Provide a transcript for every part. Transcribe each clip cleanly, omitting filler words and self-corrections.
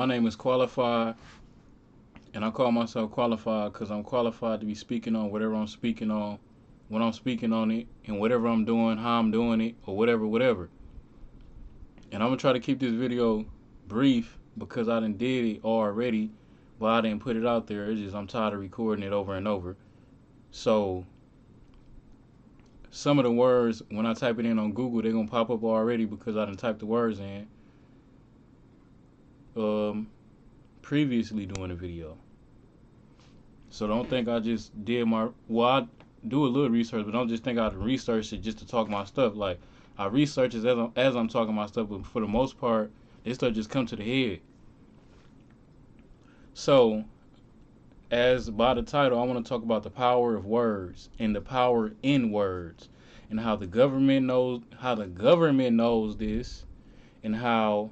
My name is Qualified, and I call myself Qualified because I'm qualified to be speaking on whatever I'm speaking on, when I'm speaking on it, and whatever I'm doing, how I'm doing it, or whatever. And I'm gonna try to keep this video brief because I done did it already, but I didn't put it out there. It's just I'm tired of recording it over and over. So some of the words, when I type it in on Google, they're gonna pop up already because I done typed the words in previously doing the video. So don't think I just did I do a little research, but don't just think I researched it just to talk my stuff. Like, I research it as I'm talking my stuff, but for the most part, this stuff just come to the head. So, as by the title, I want to talk about the power of words and the power in words, and how the government knows this, and how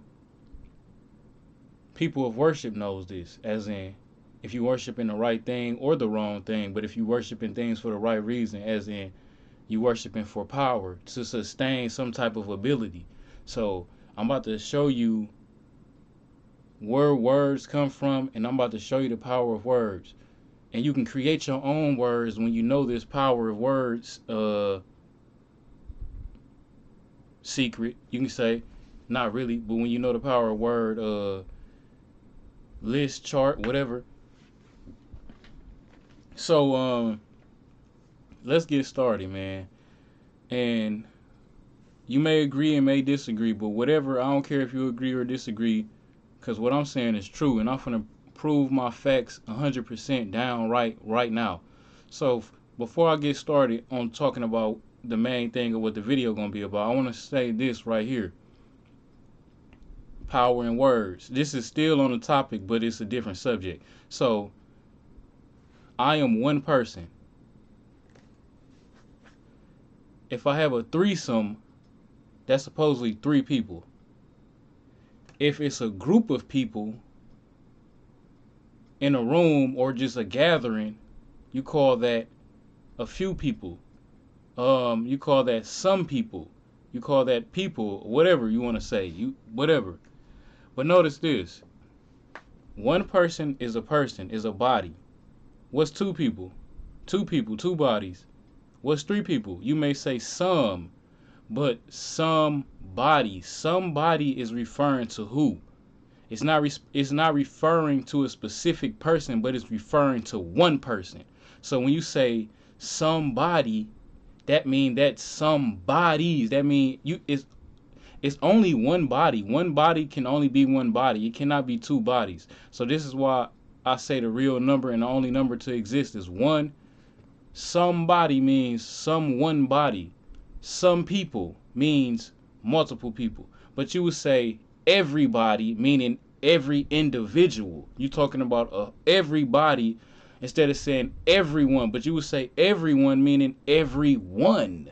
people of worship knows this, as in, if you worship in the right thing or the wrong thing, but if you worship in things for the right reason, as in you worshiping for power to sustain some type of ability. So I'm about to show you where words come from, and I'm about to show you the power of words. And you can create your own words when you know this power of words secret. You can say, not really, but when you know the power of word list, chart, whatever. So let's get started, man. And you may agree and may disagree, but whatever, I don't care if you agree or disagree, because what I'm saying is true, and I'm gonna prove my facts 100% down right now. So before I get started on talking about the main thing of what the video gonna be about, I want to say this right here: power in words. This is still on the topic, but it's a different subject. So I am one person. If I have a threesome, that's supposedly 3 people. If it's a group of people in a room or just a gathering, you call that a few people. You call that some people. You call that people, whatever you want to say. Whatever. But notice this: one person, is a body. What's 2 people? 2 people, 2 bodies. What's 3 people? You may say some, but somebody. Somebody is referring to who? It's not referring to a specific person, but it's referring to one person. So when you say somebody, that means that some bodies. That means it's only one body. One body can only be one body. It cannot be 2 bodies. So this is why I say the real number and the only number to exist is 1. Somebody means some one body. Some people means multiple people. But you would say everybody, meaning every individual. You're talking about everybody instead of saying everyone. But you would say everyone, meaning everyone.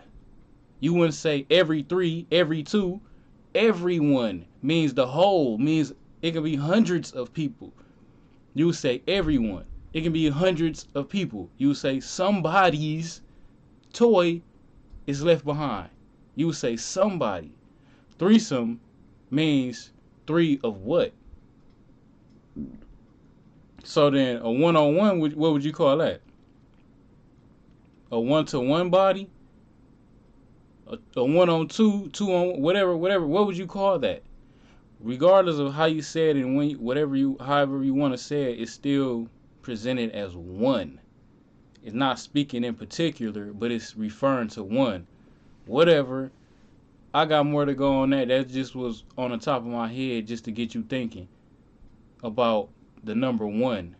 You wouldn't say every 3, every 2. Everyone means the whole, means it can be hundreds of people. You would say everyone. It can be hundreds of people. You would say somebody's toy is left behind. You would say somebody. Threesome means 3 of what? So then a one-on-one, what would you call that? A one-to-one body? A one-on-two, 2-on, whatever. What would you call that? Regardless of how you say it and however you want to say it, it's still presented as one. It's not speaking in particular, but it's referring to one. Whatever. I got more to go on that. That just was on the top of my head just to get you thinking about the number 1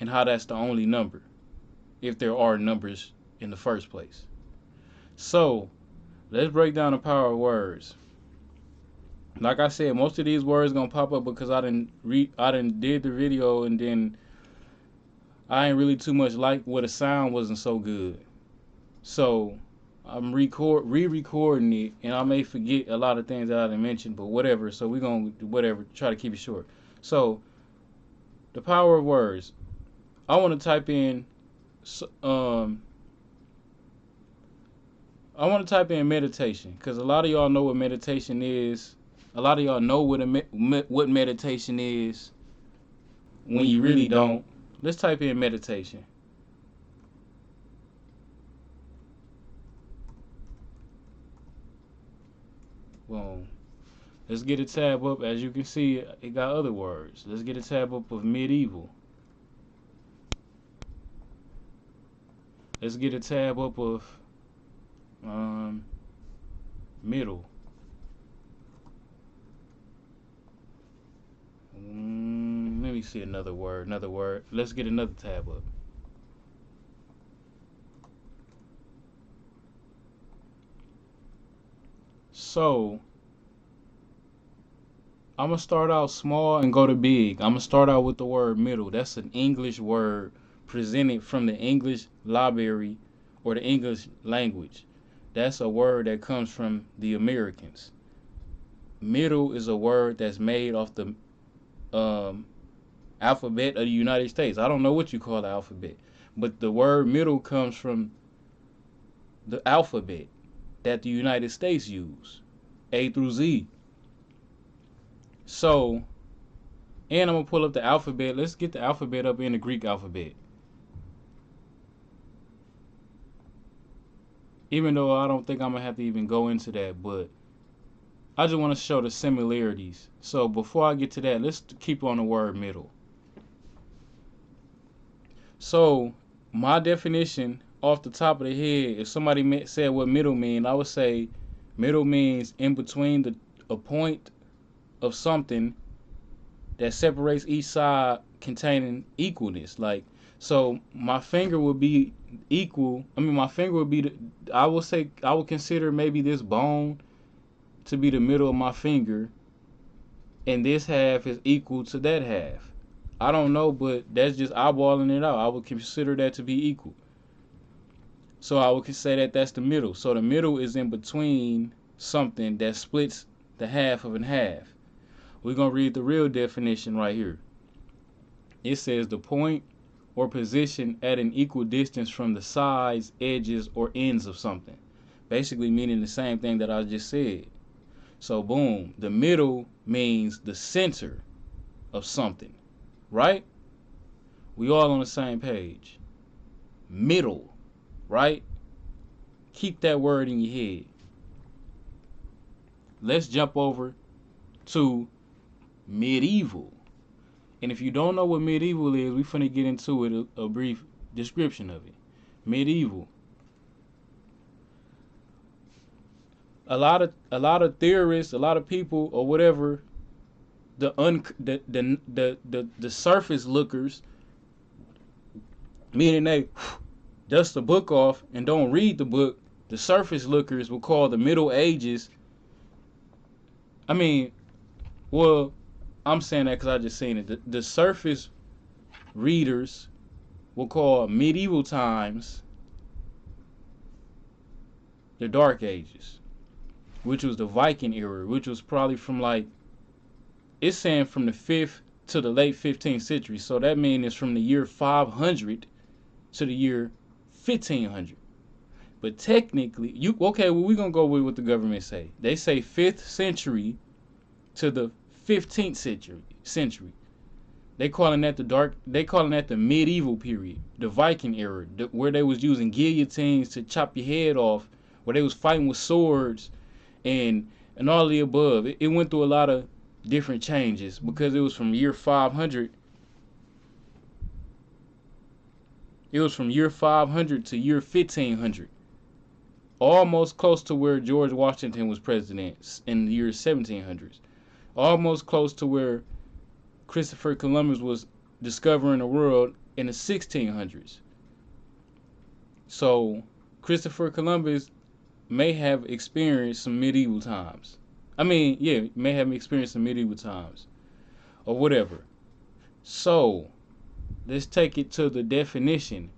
and how that's the only number, if there are numbers in the first place. So let's break down the power of words. Like I said, most of these words gonna pop up because I didn't did the video, and then I ain't really too much like what the sound wasn't so good. So I'm re-recording it, and I may forget a lot of things that I didn't mention, but whatever. So we're gonna try to keep it short. So the power of words. I want to type in meditation, because a lot of y'all know what meditation is. A lot of y'all know what meditation is. when you really don't. Let's type in meditation. Boom. Let's get a tab up. As you can see, it got other words. Let's get a tab up of medieval. Let's get a tab up of middle. Let me see another word. Another word. Let's get another tab up. So I'm gonna start out small and go to big. I'm gonna start out with the word middle. That's an English word presented from the English library or the English language. That's a word that comes from the Americans. Middle is a word that's made off the alphabet of the United States. I don't know what you call the alphabet, but the word middle comes from the alphabet that the United States use, A through Z. So, and I'm gonna pull up the alphabet. Let's get the alphabet up in the Greek alphabet. Even though I don't think I'm gonna have to even go into that, but I just want to show the similarities. So before I get to that, let's keep on the word middle. So my definition off the top of the head, if somebody said what middle mean, I would say middle means in between a point of something that separates each side containing equalness. Like, so my finger would be equal. I mean, my finger would be, I would say, I would consider maybe this bone to be the middle of my finger, and this half is equal to that half. I don't know, but that's just eyeballing it out. I would consider that to be equal. So I would say that that's the middle. So the middle is in between something that splits the half of a half. We're going to read the real definition right here. It says the point or position at an equal distance from the sides, edges, or ends of something. Basically meaning the same thing that I just said. So boom, the middle means the center of something, right? We all on the same page. Middle, right? Keep that word in your head. Let's jump over to medieval. And if you don't know what medieval is, we finna get into it, a brief description of it. Medieval. A lot of theorists, a lot of people or whatever, the surface lookers, meaning they dust the book off and don't read the book, the surface lookers will call the Middle Ages. I mean, well, I'm saying that because I just seen it. The surface readers will call medieval times the Dark Ages, which was the Viking era, which was probably from like, it's saying from the 5th to the late 15th century. So that means it's from the year 500 to the year 1500. But technically, okay, well, we're going to go with what the government say. They say 5th century to the 15th century. They calling that the medieval period, the Viking era, where they was using guillotines to chop your head off, where they was fighting with swords and all the above. It went through a lot of different changes because it was from year 500. It was from year 500 to year 1500. Almost close to where George Washington was president in the year 1700s. Almost close to where Christopher Columbus was discovering the world in the 1600s. So Christopher Columbus may have experienced some medieval times. May have experienced some medieval times or whatever. So let's take it to the definition.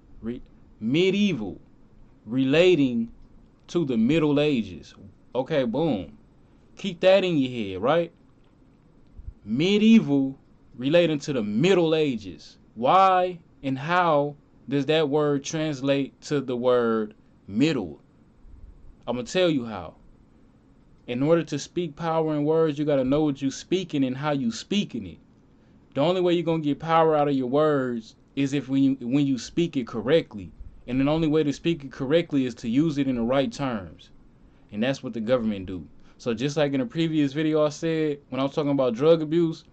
Medieval, relating to the Middle Ages. Okay, boom. Keep that in your head, right? Medieval, relating to the Middle Ages. Why and how does that word translate to the word middle? I'm going to tell you how. In order to speak power in words, you got to know what you're speaking and how you speaking it. The only way you're gonna get power out of your words is if when you speak it correctly. And the only way to speak it correctly is to use it in the right terms. And that's what the government do. So just like in a previous video I said, when I was talking about drug abuse,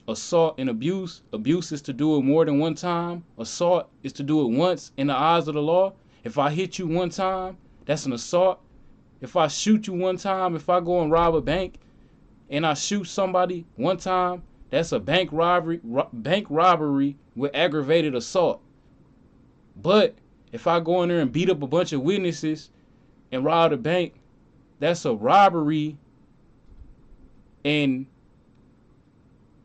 assault and abuse is to do it more than one time. Assault is to do it once in the eyes of the law. If I hit you one time, that's an assault. If I shoot you one time, if I go and rob a bank and I shoot somebody one time, that's a bank robbery with aggravated assault. But if I go in there and beat up a bunch of witnesses and rob a bank, that's a robbery and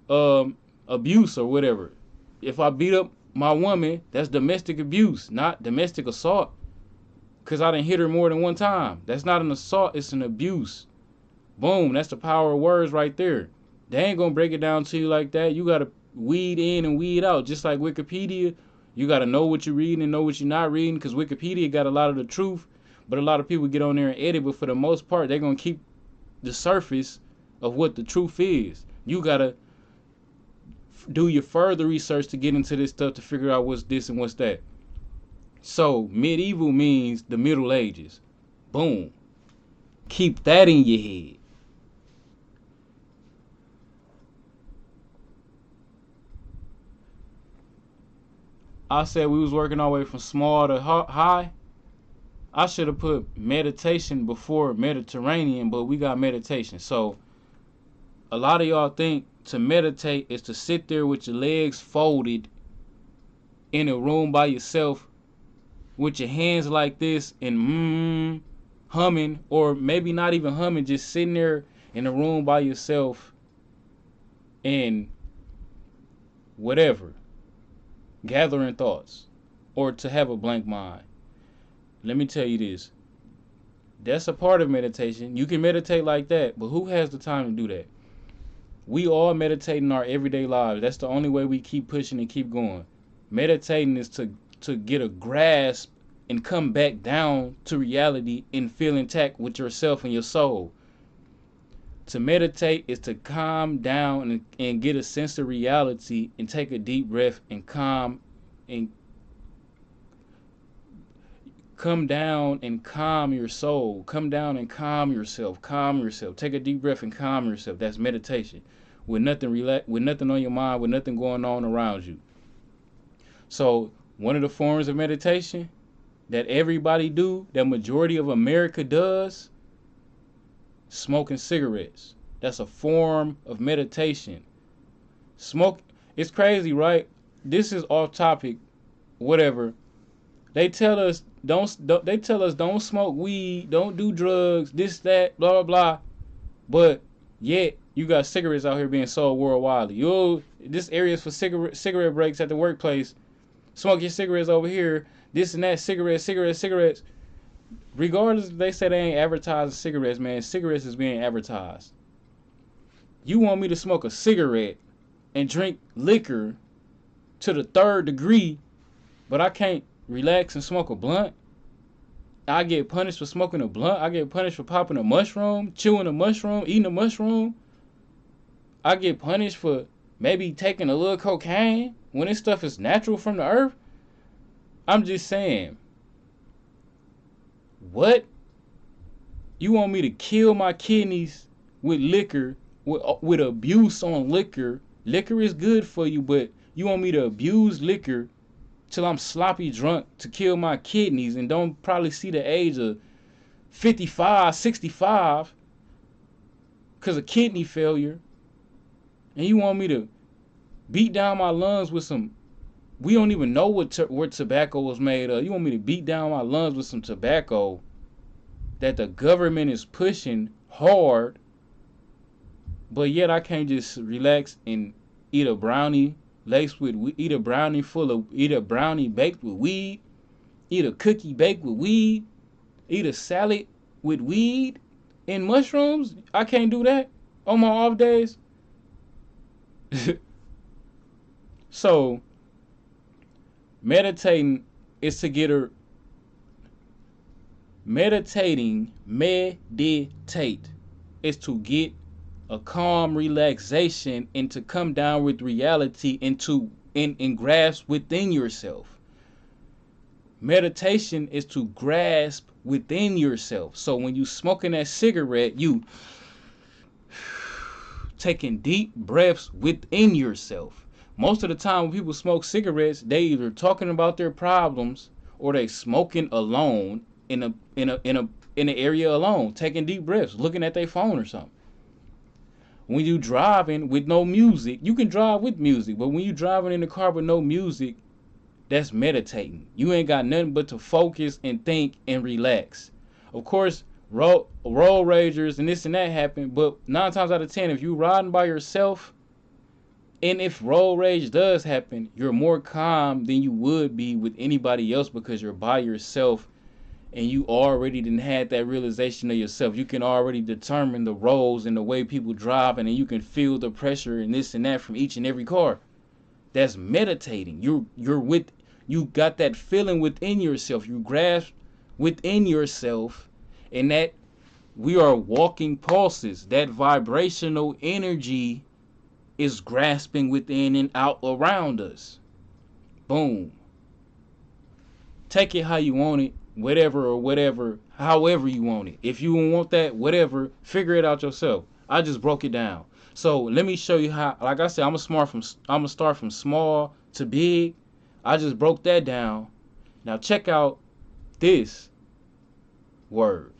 abuse or whatever. If I beat up my woman, that's domestic abuse, not domestic assault. Because I didn't hit her more than one time. That's not an assault, it's an abuse. Boom, that's the power of words right there. They ain't gonna break it down to you like that. You gotta weed in and weed out. Just like Wikipedia, you gotta know what you're reading and know what you're not reading, because Wikipedia got a lot of the truth, but a lot of people get on there and edit, but for the most part, they're gonna keep the surface of what the truth is. You gotta do your further research to get into this stuff to figure out what's this and what's that. So medieval means the Middle Ages. Boom. Keep that in your head. I said we was working our way from small to high. I should have put meditation before Mediterranean, but we got meditation. So a lot of y'all think to meditate is to sit there with your legs folded in a room by yourself with your hands like this and humming, or maybe not even humming, just sitting there in a room by yourself and whatever, gathering thoughts, or to have a blank mind. Let me tell you this. That's a part of meditation. You can meditate like that, but who has the time to do that? We all meditate in our everyday lives. That's the only way we keep pushing and keep going. Meditating is to get a grasp and come back down to reality and feel intact with yourself and your soul. To meditate is to calm down and get a sense of reality and take a deep breath and come down and calm your soul. Come down and calm yourself. Calm yourself. Take a deep breath and calm yourself. That's meditation. With nothing on your mind, with nothing going on around you. So one of the forms of meditation that everybody do, that majority of America does, smoking cigarettes. That's a form of meditation. It's crazy, right? This is off topic, whatever. They tell us don't smoke weed, don't do drugs, this, that, blah, blah, blah. But yet you got cigarettes out here being sold worldwide. This area is for cigarette breaks at the workplace. Smoke your cigarettes over here. This and that, cigarettes. Regardless if they say they ain't advertising cigarettes, man, cigarettes is being advertised. You want me to smoke a cigarette and drink liquor to the 3rd degree, but I can't relax and smoke a blunt? I get punished for smoking a blunt. I get punished for popping a mushroom, chewing a mushroom, eating a mushroom. I get punished for maybe taking a little cocaine when this stuff is natural from the earth. I'm just saying. What? You want me to kill my kidneys with liquor, with abuse on liquor? Liquor is good for you, but you want me to abuse liquor till I'm sloppy drunk to kill my kidneys and don't probably see the age of 55, 65 because of kidney failure. And you want me to beat down my lungs with some, we don't even know what tobacco was made of. You want me to beat down my lungs with some tobacco that the government is pushing hard, but yet I can't just relax and eat a brownie eat a brownie baked with weed, eat a cookie baked with weed, eat a salad with weed and mushrooms? I can't do that on my off days. So meditating is to get her meditate is to get a calm relaxation, and to come down with reality and grasp within yourself. Meditation is to grasp within yourself. So when you smoking that cigarette, you taking deep breaths within yourself. Most of the time when people smoke cigarettes, they either talking about their problems or they smoking alone in an area alone, taking deep breaths, looking at their phone or something. When you driving with no music, you can drive with music, but when you driving in the car with no music, that's meditating. You ain't got nothing but to focus and think and relax. Of course, road ragers and this and that happen, but 9 times out of 10, if you riding by yourself, and if road rage does happen, you're more calm than you would be with anybody else because you're by yourself and you already done had that realization of yourself. You can already determine the roads and the way people drive, and you can feel the pressure and this and that from each and every car. That's meditating. You got that feeling within yourself. You grasp within yourself, and that we are walking pulses. That vibrational energy is grasping within and out around us. Boom. Take it how you want it, whatever, however you want it. If you want that, whatever, figure it out yourself. I just broke it down. So let me show you how. Like I said, I'm gonna start from small to big. I just broke that down. Now check out this word.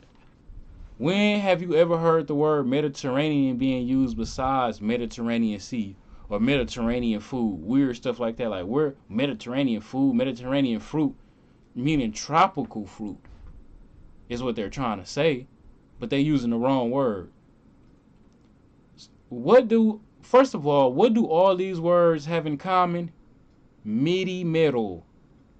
When have you ever heard the word Mediterranean being used besides Mediterranean Sea or Mediterranean food? Weird stuff like that. Like, we're Mediterranean food, Mediterranean fruit, meaning tropical fruit is what they're trying to say, but they're using the wrong word. First of all, what do all these words have in common? Medi, middle,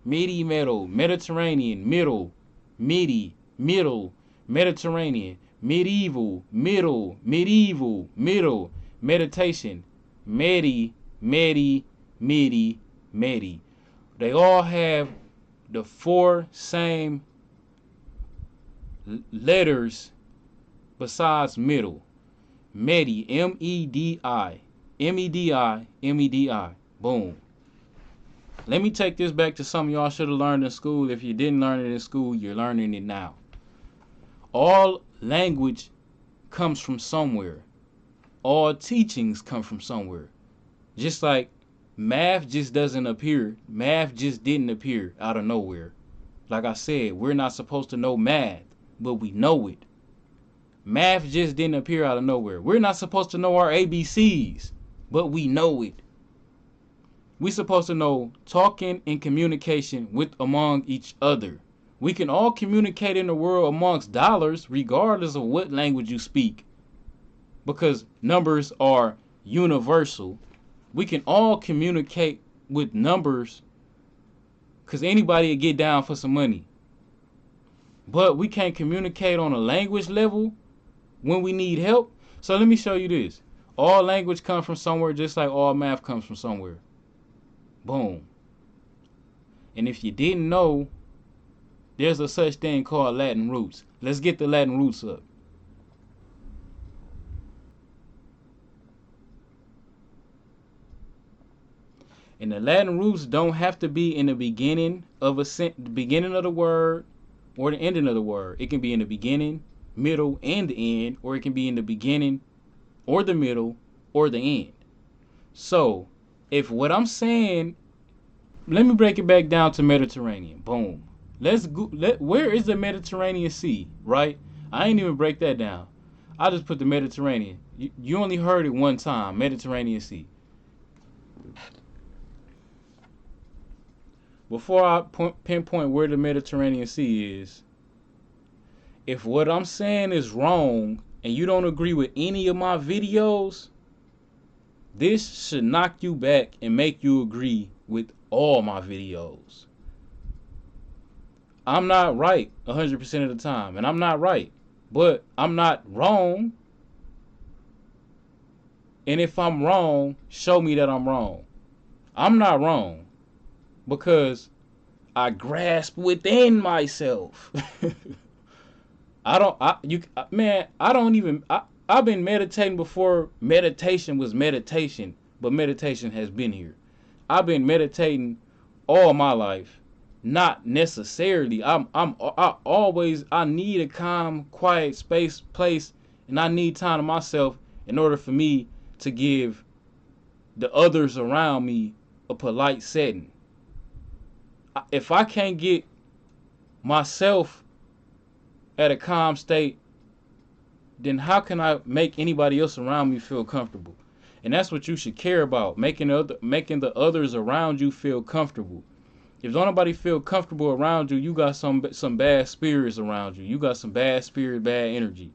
Mediterranean, middle, Medi, middle, Mediterranean, medieval, middle, meditation, Medi. They all have the 4 same letters besides middle. Medi, M-E-D-I. Boom. Let me take this back to something y'all should have learned in school. If you didn't learn it in school, you're learning it now. All language comes from somewhere. All teachings come from somewhere. Just like math just doesn't appear. Math just didn't appear out of nowhere. Like I said, we're not supposed to know math, but we know it. Math just didn't appear out of nowhere. We're not supposed to know our ABCs, but we know it. We're supposed to know talking and communication among each other. We can all communicate in the world amongst dollars, regardless of what language you speak, because numbers are universal. We can all communicate with numbers because anybody will get down for some money. But we can't communicate on a language level when we need help. So let me show you this. All language comes from somewhere, just like all math comes from somewhere. Boom. And if you didn't know, there's a such thing called Latin roots. Let's get the Latin roots up. And the Latin roots don't have to be in the beginning of the beginning of the word or the ending of the word. It can be in the beginning, middle, and the end, or it can be in the beginning or the middle or the end. So, if what I'm saying, let me break it back down to Mediterranean. Boom. Where is the Mediterranean Sea, right? I ain't even break that down. I just put the Mediterranean. You only heard it one time, Mediterranean Sea. Before I pinpoint where the Mediterranean Sea is, if what I'm saying is wrong and you don't agree with any of my videos, this should knock you back and make you agree with all my videos. I'm not right 100% of the time, and I'm not right, but I'm not wrong. And if I'm wrong, show me that I'm wrong. I'm not wrong because I grasp within myself. I don't even I've been meditating before meditation was meditation, but meditation has been here. I've been meditating all my life. Not necessarily. I need a calm, quiet space, place, and I need time to myself in order for me to give the others around me a polite setting. If I can't get myself at a calm state, then how can I make anybody else around me feel comfortable? And that's what you should care about, making the others around you feel comfortable. If don't nobody feel comfortable around you, you got some bad spirits around you. You got some bad spirit, bad energy.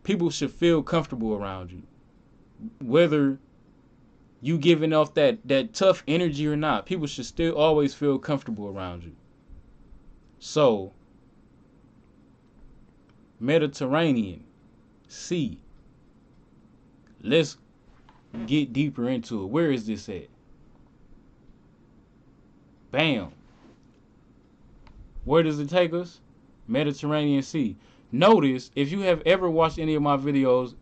People should feel comfortable around you, whether you giving off that tough energy or not. People should still always feel comfortable around you. So, Mediterranean Sea. Let's get deeper into it. Where is this at? Bam. Where does it take us? Mediterranean Sea. Notice, if you have ever watched any of my videos,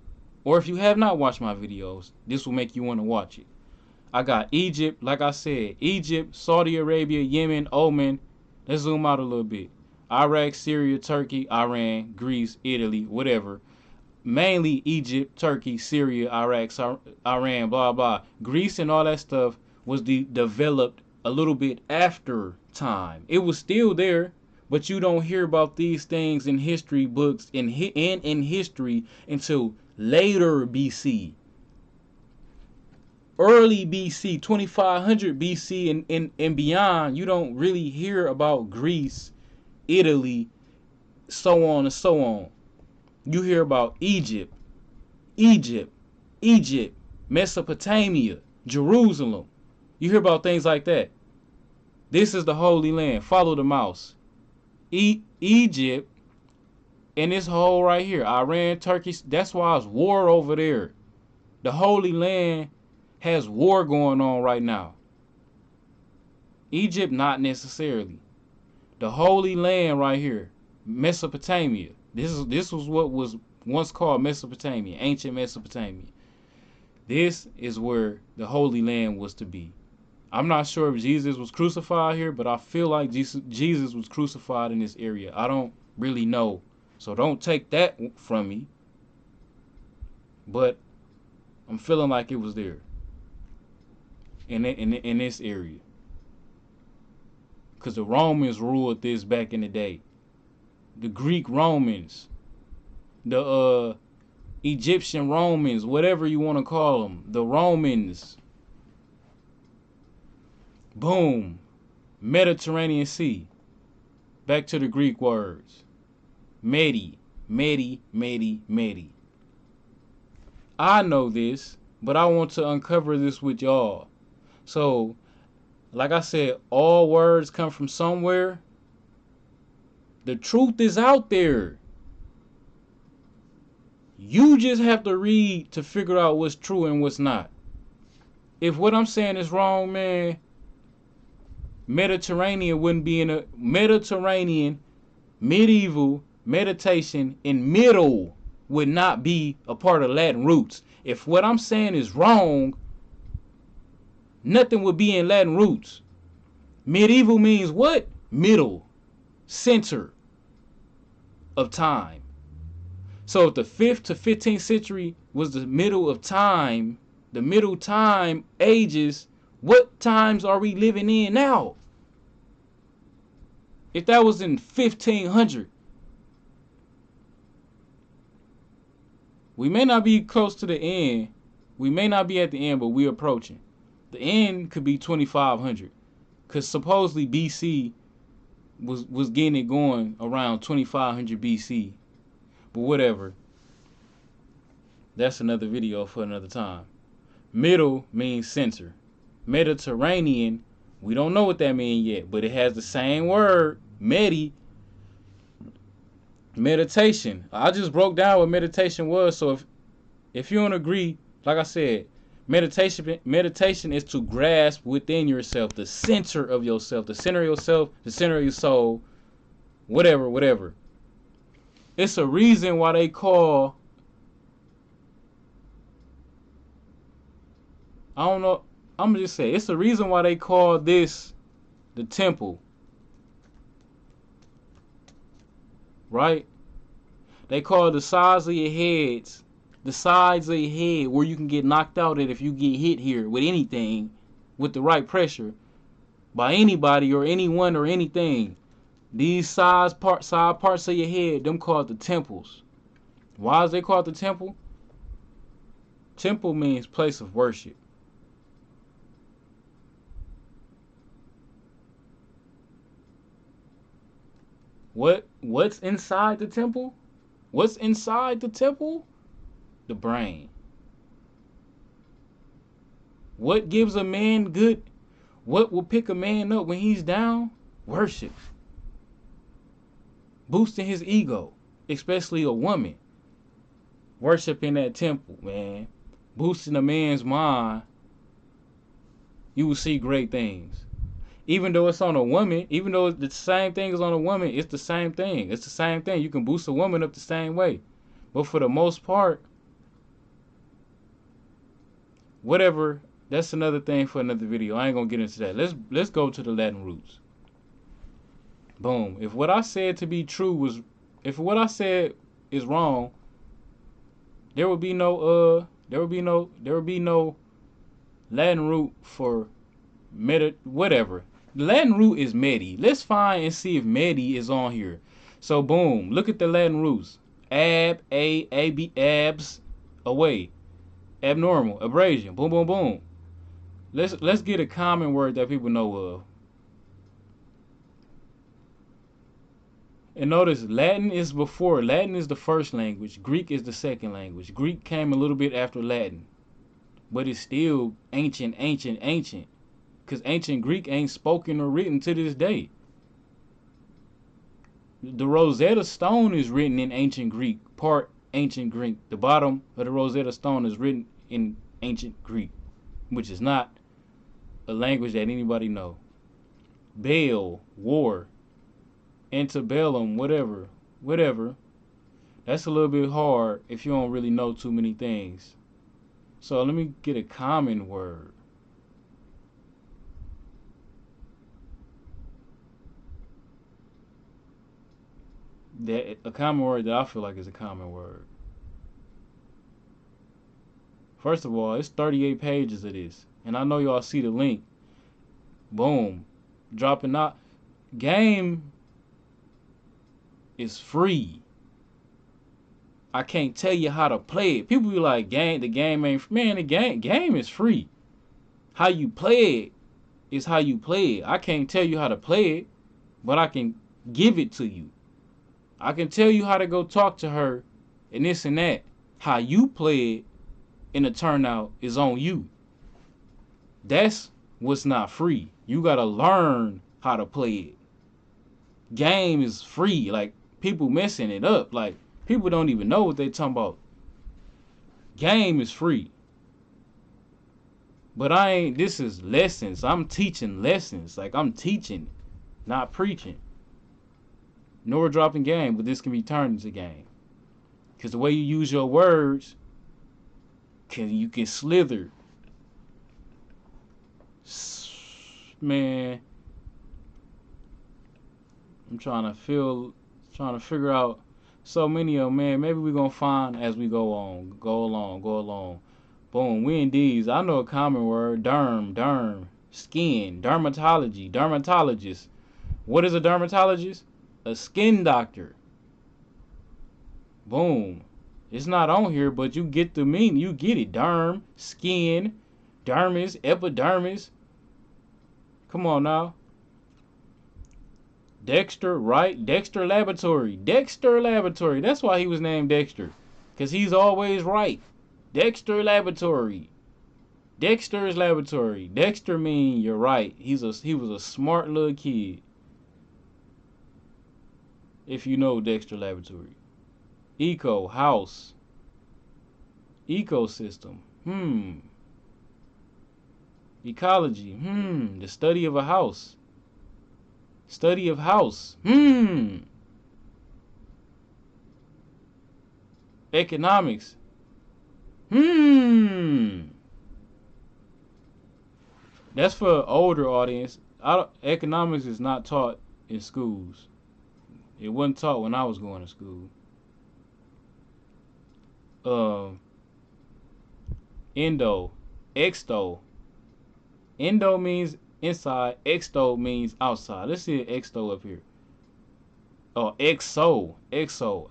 or if you have not watched my videos, this will make you want to watch it. I got Egypt, like I said, Egypt, Saudi Arabia, Yemen, Oman. Let's zoom out a little bit. Iraq, Syria, Turkey, Iran, Greece, Italy, whatever. Mainly Egypt, Turkey, Syria, Iraq, Iran, blah, blah. Greece and all that stuff was developed a little bit after time. It was still there, but you don't hear about these things in history books in history until later BC. Early BC, 2500 BC and beyond, you don't really hear about Greece, Italy, so on and so on. You hear about Egypt, Mesopotamia, Jerusalem. You hear about things like that. This is the Holy Land. Follow the mouse. Egypt and this whole right here, Iran, Turkey, that's why it's war over there. The Holy Land has war going on right now. Egypt, not necessarily. The Holy Land right here, Mesopotamia. This was what was once called Mesopotamia, ancient Mesopotamia. This is where the Holy Land was to be. I'm not sure if Jesus was crucified here, but I feel like Jesus was crucified in this area. I don't really know, so don't take that from me. But I'm feeling like it was there in this area, because the Romans ruled this back in the day. The Greek Romans, the Egyptian Romans, whatever you want to call them, the Romans. Boom. Mediterranean Sea. Back to the Greek words. Medi. I know this, but I want to uncover this with y'all. So, like I said, all words come from somewhere. The truth is out there. You just have to read to figure out what's true and what's not. If what I'm saying is wrong, man, Mediterranean wouldn't be in a Mediterranean, medieval, meditation, and middle would not be a part of Latin roots. If what I'm saying is wrong, nothing would be in Latin roots. Medieval means what? Middle, center of time. So if the 5th to 15th century was the middle of time, the middle time ages, what times are we living in now? If that was in 1500, we may not be close to the end. We may not be at the end, but we're approaching. The end could be 2500, because supposedly BC was getting it going around 2500 BC. But whatever. That's another video for another time. Middle means center. Mediterranean, we don't know what that means yet, but it has the same word, Medi. Meditation. I just broke down what meditation was, so if you don't agree, like I said, meditation is to grasp within yourself, the center of yourself, the center of yourself, the center of your soul, whatever. It's a reason why they call I don't know. I'm gonna just say it's the reason why they call this the temple, right? They call the sides of your heads, the sides of your head where you can get knocked out at if you get hit here with anything, with the right pressure by anybody or anyone or anything. These side parts of your head, them called the temples. Why is they called the temple? Temple means place of worship. What's inside the temple? What's inside the temple? The brain. What gives a man good? What will pick a man up when he's down? Worship. Boosting his ego, especially a woman. Worship in that temple, man. Boosting a man's mind, you will see great things. Even though it's on a woman, even though the same thing is on a woman, it's the same thing. It's the same thing. You can boost a woman up the same way. But for the most part, whatever, that's another thing for another video. I ain't gonna get into that. Let's go to the Latin roots. Boom. If what I said to be true was, if what I said is wrong, there would be no Latin root for meta whatever. The Latin root is Medi. Let's find and see if Medi is on here. So boom, look at the Latin roots. Abs, away. Abnormal, abrasion, boom, boom, boom. Let's get a common word that people know of. And notice Latin is before. Latin is the first language. Greek is the second language. Greek came a little bit after Latin. But it's still ancient. Because ancient Greek ain't spoken or written to this day. The Rosetta Stone is written in ancient Greek, part ancient Greek. The bottom of the Rosetta Stone is written in ancient Greek, which is not a language that anybody know. Baal, war, antebellum, whatever. That's a little bit hard if you don't really know too many things. So let me get a common word. A common word that I feel like is a common word. First of all, it's 38 pages of this. And I know y'all see the link. Boom. Dropping out. Game is free. I can't tell you how to play it. People be like, the game ain't free. Man, the game is free. How you play it is how you play it. I can't tell you how to play it, but I can give it to you. I can tell you how to go talk to her and this and that. How you play it and the turnout is on you. That's what's not free. You gotta learn how to play it. Game is free. Like, people messing it up. Like, people don't even know what they talking about. Game is free. But this is lessons. I'm teaching lessons. Like, I'm teaching, not preaching. Nor dropping game, but this can be turned into game. Because the way you use your words, you can slither. Man, I'm trying to figure out so many of them, man. Maybe we're going to find as we go along. Boom, we in D's. I know a common word, derm, skin, dermatologist. What is a dermatologist? A skin doctor. Boom. It's not on here, but you get the meaning. You get it. Derm, skin, dermis, epidermis. Come on now. Dexter, right? Dexter Laboratory. That's why he was named Dexter. Because he's always right. Dexter's Laboratory. Dexter mean you're right. He was a smart little kid. If you know Dexter Laboratory. Eco, house. Ecosystem. Ecology. The study of a house. Economics. That's for older audience. Economics is not taught in schools. It wasn't taught when I was going to school. Um, endo, exto. Endo means inside. Exto means outside. Let's see an exto up here. Oh, exo,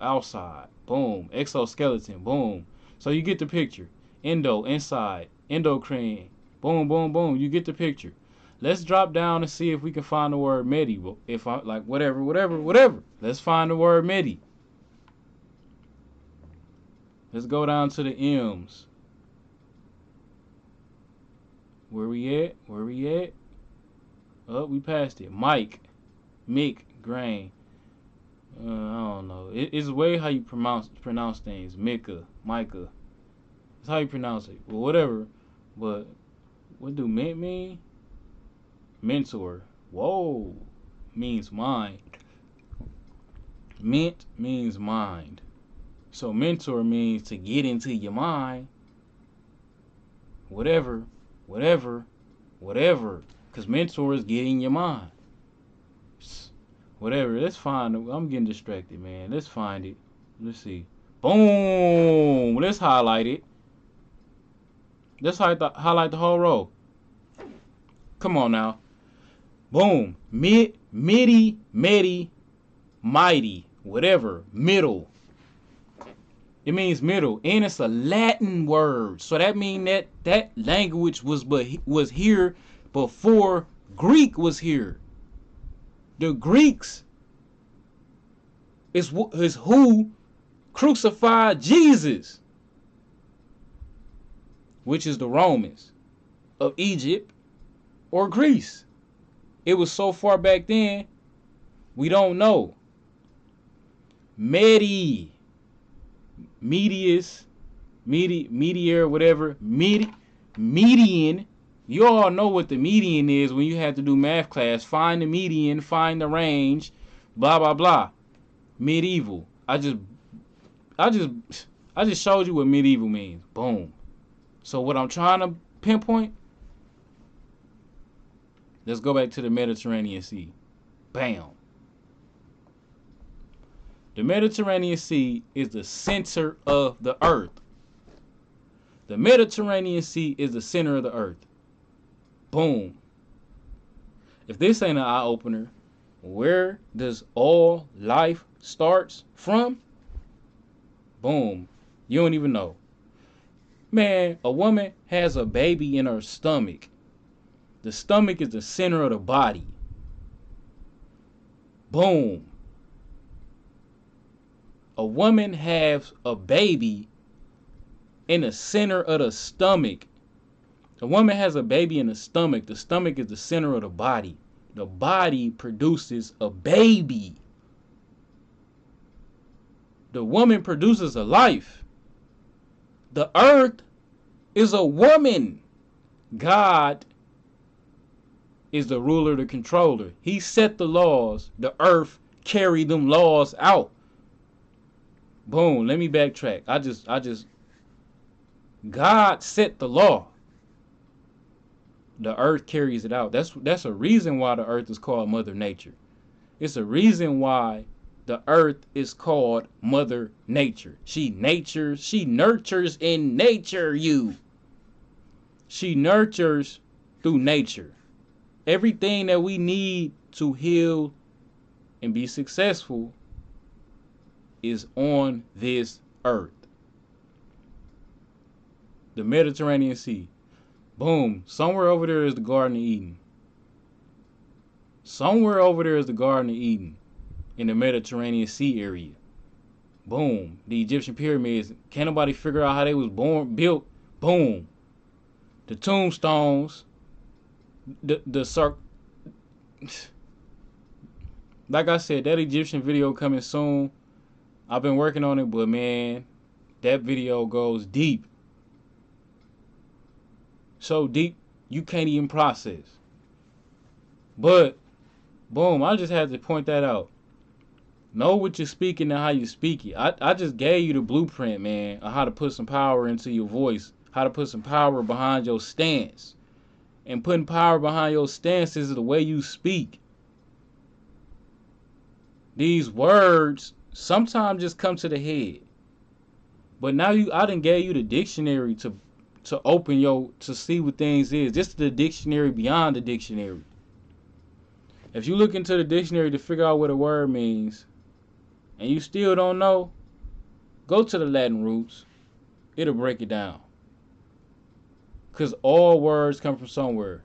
outside. Boom. Exoskeleton. Boom. So you get the picture. Endo, inside. Endocrine. Boom, boom, boom. You get the picture. Let's drop down and see if we can find the word Medi. If I like whatever. Let's find the word Medi. Let's go down to the M's. Where we at? Oh, we passed it. Mike, Mick, Grain. I don't know. It's way how you pronounce things. Micah, Micah. That's how you pronounce it. Well, whatever. But what do mint mean? Mentor. Whoa. Means mind. Mint means mind. So mentor means to get into your mind. Whatever. Because mentors get in your mind. Whatever. Let's find it. I'm getting distracted, man. Let's find it. Let's see. Boom. Let's highlight it. Let's highlight the whole row. Come on now. Boom. Midi, mighty, whatever. Middle. It means middle, and it's a Latin word. So that means that language was here before Greek was here. The Greeks is who crucified Jesus, which is the Romans of Egypt or Greece. It was so far back then, we don't know. Medi. Medius, meteor, whatever, median. You all know what the median is when you have to do math class. Find the median, find the range, blah blah blah. Medieval. I just showed you what medieval means. Boom. So what I'm trying to pinpoint. Let's go back to the Mediterranean Sea. Bam. The Mediterranean Sea is the center of the earth. The Mediterranean Sea is the center of the earth. Boom. If this ain't an eye-opener, where does all life starts from? Boom. You don't even know. Man, a woman has a baby in her stomach. The stomach is the center of the body. Boom. A woman has a baby in the center of the stomach. A woman has a baby in the stomach. The stomach is the center of the body. The body produces a baby. The woman produces a life. The earth is a woman. God is the ruler, the controller. He set the laws. The earth carried them laws out. Boom, let me backtrack. God set the law. The earth carries it out. That's a reason why the earth is called Mother Nature. It's a reason why the earth is called Mother Nature. She nurtures in nature you. She nurtures through nature. Everything that we need to heal and be successful is on this earth. The Mediterranean Sea. Boom. Somewhere over there is the Garden of Eden. Somewhere over there is the Garden of Eden in the Mediterranean Sea area. Boom. The Egyptian pyramids. Can't nobody figure out how they was built. Boom. The tombstones. Like I said, that Egyptian video coming soon. I've been working on it, but man, that video goes deep. So deep, you can't even process. But, boom, I just had to point that out. Know what you're speaking and how you speak it. I just gave you the blueprint, man, on how to put some power into your voice, how to put some power behind your stance. and putting power behind your stances is the way you speak. These words sometimes just come to the head. But now I done gave you the dictionary to open to see what things is. This is the dictionary beyond the dictionary. If you look into the dictionary to figure out what a word means, and you still don't know, go to the Latin roots. It'll break it down. Because all words come from somewhere.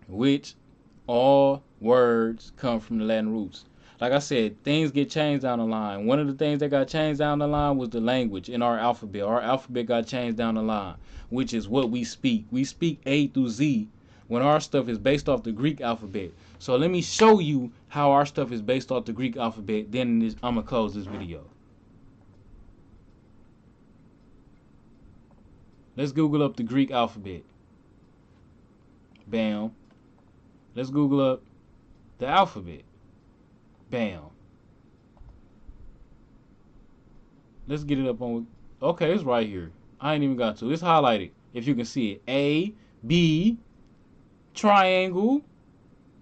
Which all words come from the Latin roots. Like I said, things get changed down the line. One of the things that got changed down the line was the language in our alphabet. Our alphabet got changed down the line, which is what we speak. We speak A through Z when our stuff is based off the Greek alphabet. So let me show you how our stuff is based off the Greek alphabet. Then I'm going to close this video. Let's Google up the Greek alphabet. Bam. Let's Google up the alphabet. Bam. Let's get it up on. Okay, it's right here. I ain't even got to. It's highlighted. If you can see it. A, B, triangle,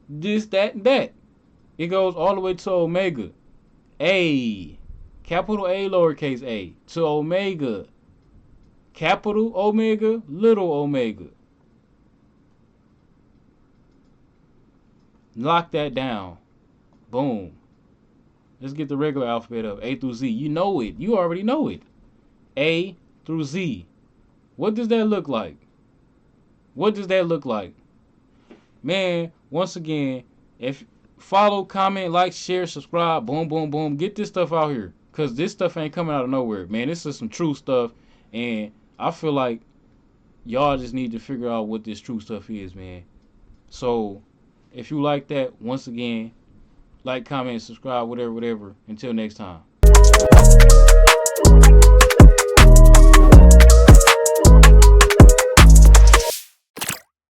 this, that, and that. It goes all the way to omega. A, capital A, lowercase a, to omega. Capital omega, little omega. Lock that down. Boom. Let's get the regular alphabet up. A through Z. You know it. You already know it. A through Z. What does that look like? What does that look like? Man, once again, if follow, comment, like, share, subscribe, boom, boom, boom. Get this stuff out here. Because this stuff ain't coming out of nowhere. Man, this is some true stuff. And I feel like y'all just need to figure out what this true stuff is, man. So, if you like that, once again, like, comment, subscribe, whatever. Until next time.